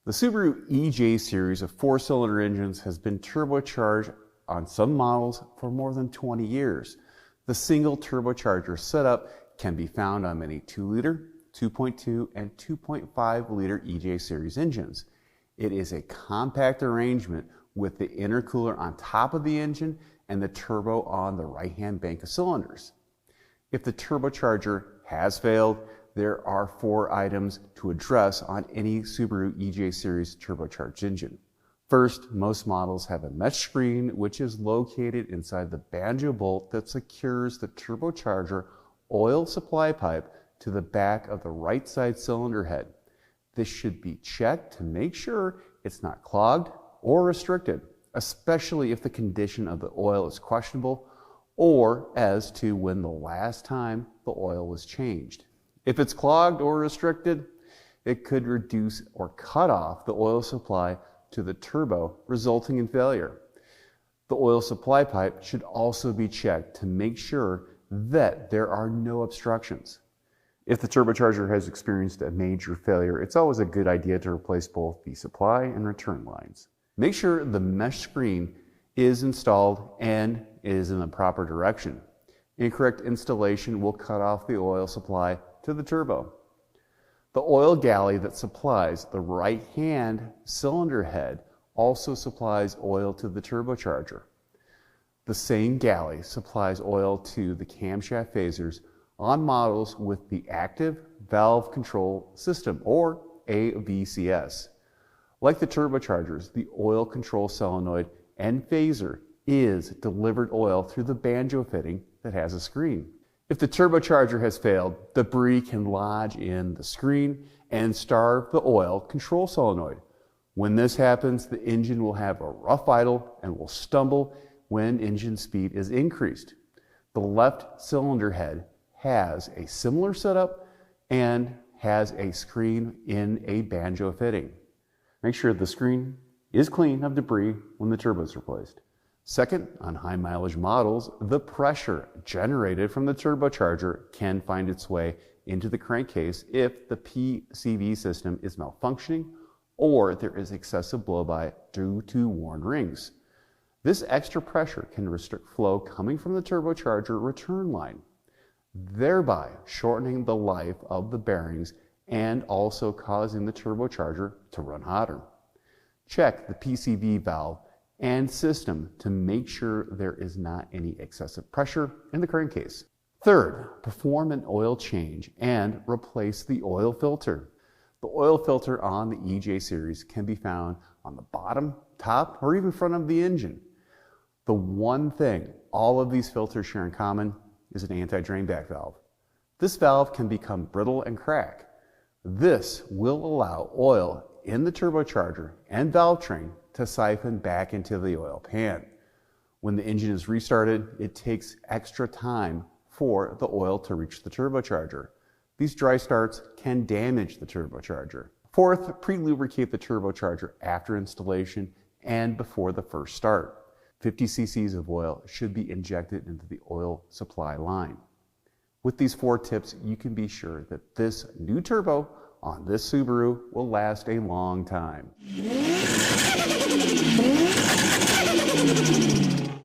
The Subaru EJ series of 4-cylinder engines has been turbocharged on some models for more than 20 years. The single turbocharger setup can be found on many 2-liter, 2.2, and 2.5-liter EJ series engines. It is a compact arrangement with the intercooler on top of the engine and the turbo on the right-hand bank of cylinders. If the turbocharger has failed, there are 4 items to address on any Subaru EJ series turbocharged engine. First, most models have a mesh screen which is located inside the banjo bolt that secures the turbocharger oil supply pipe to the back of the right side cylinder head. This should be checked to make sure it's not clogged or restricted, especially if the condition of the oil is questionable or as to when the last time the oil was changed. If it's clogged or restricted, it could reduce or cut off the oil supply to the turbo, resulting in failure. The oil supply pipe should also be checked to make sure that there are no obstructions. If the turbocharger has experienced a major failure, it's always a good idea to replace both the supply and return lines. Make sure the mesh screen is installed and is in the proper direction. Incorrect installation will cut off the oil supply to the turbo. The oil galley that supplies the right-hand cylinder head also supplies oil to the turbocharger. The same galley supplies oil to the camshaft phasers on models with the Active Valve Control System, or AVCS. Like the turbochargers, the oil control solenoid and phaser is delivered oil through the banjo fitting that has a screen. If the turbocharger has failed, debris can lodge in the screen and starve the oil control solenoid. When this happens, the engine will have a rough idle and will stumble when engine speed is increased. The left cylinder head has a similar setup and has a screen in a banjo fitting. Make sure the screen is clean of debris when the turbo is replaced. Second, on high mileage models, the pressure generated from the turbocharger can find its way into the crankcase if the PCV system is malfunctioning or there is excessive blow-by due to worn rings. This extra pressure can restrict flow coming from the turbocharger return line, thereby shortening the life of the bearings and also causing the turbocharger to run hotter. Check the PCV valve and system to make sure there is not any excessive pressure in the crankcase. Third, perform an oil change and replace the oil filter. The oil filter on the EJ series can be found on the bottom, top, or even front of the engine. The one thing all of these filters share in common is an anti-drain back valve. This valve can become brittle and crack. This will allow oil in the turbocharger and valve train to siphon back into the oil pan. When the engine is restarted, it takes extra time for the oil to reach the turbocharger. These dry starts can damage the turbocharger. Fourth, pre-lubricate the turbocharger after installation and before the first start. 50 cc's of oil should be injected into the oil supply line. With these 4 tips, you can be sure that this new turbo on this Subaru will last a long time.